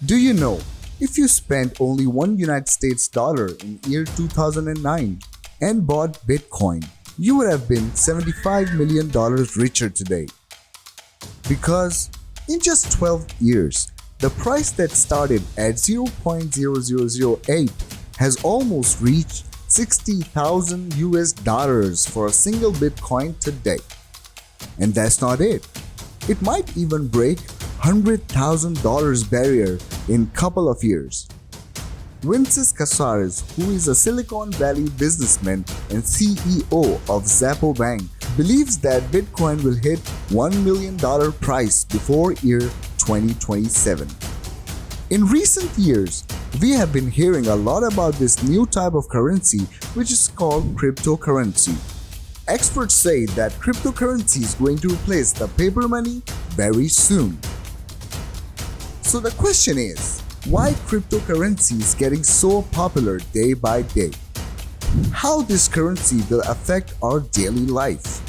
Do you know, if you spent only one United States dollar in year 2009 and bought Bitcoin, you would have been $75 million richer today. Because in just 12 years, the price that started at 0.0008 has almost reached 60,000 US dollars for a single Bitcoin today. And that's not it. It might even break $100,000 barrier in couple of years. Vinicius Casares, who is a Silicon Valley businessman and CEO of Zappo Bank, believes that Bitcoin will hit $1 million price before year 2027. In recent years, we have been hearing a lot about this new type of currency which is called cryptocurrency. Experts say that cryptocurrency is going to replace the paper money very soon. So the question is, why cryptocurrency is getting so popular day by day? How this currency will affect our daily life?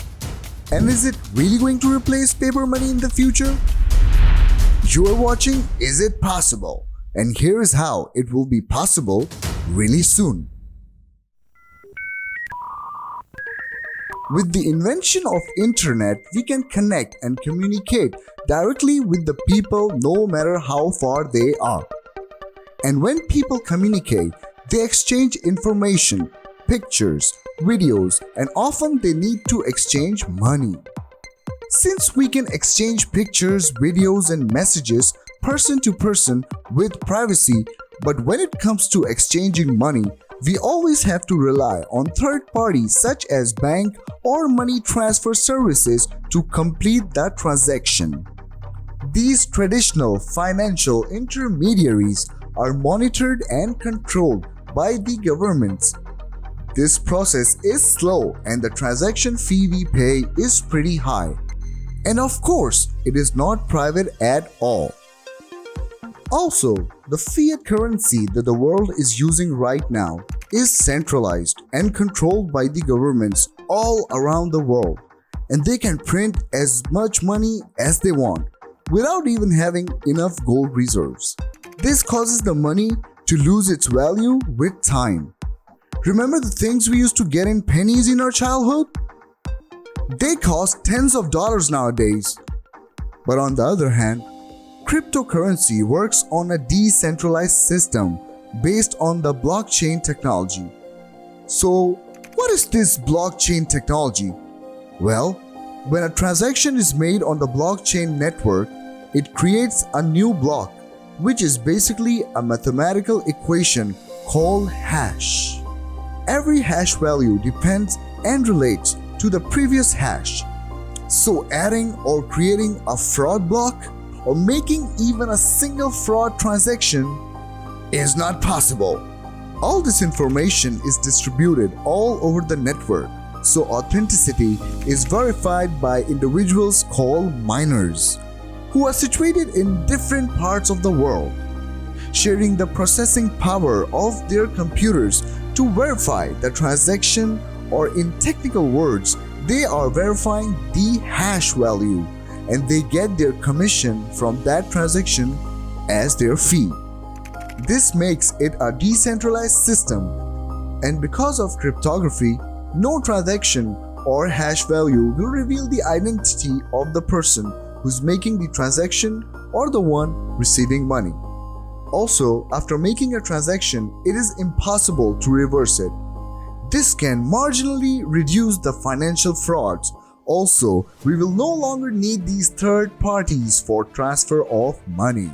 And is it really going to replace paper money in the future? You are watching Is It Possible? And here is how it will be possible really soon. With the invention of internet, we can connect and communicate directly with the people no matter how far they are. And when people communicate, they exchange information, pictures, videos, and often they need to exchange money. Since we can exchange pictures, videos, and messages person to person with privacy, but when it comes to exchanging money, we always have to rely on third parties such as bank or money transfer services to complete that transaction. These traditional financial intermediaries are monitored and controlled by the governments. This process is slow and the transaction fee we pay is pretty high. And of course, it is not private at all. Also, the fiat currency that the world is using right now is centralized and controlled by the governments all around the world, and they can print as much money as they want without even having enough gold reserves. This causes the money to lose its value with time. Remember the things we used to get in pennies in our childhood? They cost tens of dollars nowadays. But on the other hand, cryptocurrency works on a decentralized system based on the blockchain technology. So, what is this blockchain technology? Well, when a transaction is made on the blockchain network, it creates a new block, which is basically a mathematical equation called hash. Every hash value depends and relates to the previous hash. So adding or creating a fraud block or making even a single fraud transaction is not possible. All this information is distributed all over the network, so authenticity is verified by individuals called miners, who are situated in different parts of the world, sharing the processing power of their computers to verify the transaction, or in technical words, they are verifying the hash value and they get their commission from that transaction as their fee. This makes it a decentralized system, and because of cryptography, no transaction or hash value will reveal the identity of the person who's making the transaction or the one receiving money. Also, after making a transaction, it is impossible to reverse it. This can marginally reduce the financial frauds. Also, we will no longer need these third parties for transfer of money.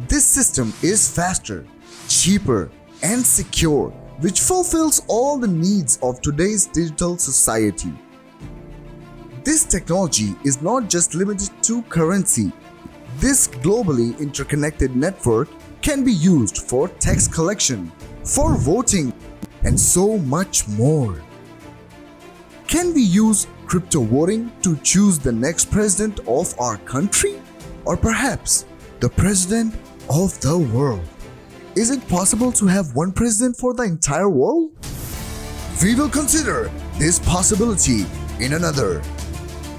This system is faster, cheaper, and secure, which fulfills all the needs of today's digital society. This technology is not just limited to currency. This globally interconnected network can be used for tax collection, for voting, and so much more. Can we use crypto voting to choose the next president of our country? Or perhaps the president of the world? Is it possible to have one president for the entire world? We will consider this possibility in another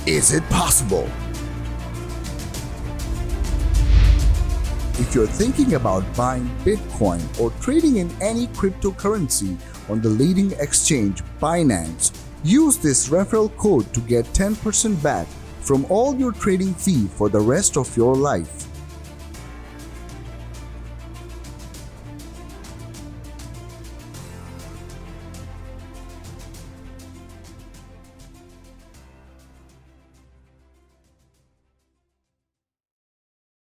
Is It Possible? If you're thinking about buying Bitcoin or trading in any cryptocurrency on the leading exchange Binance, use this referral code to get 10% back from all your trading fee for the rest of your life.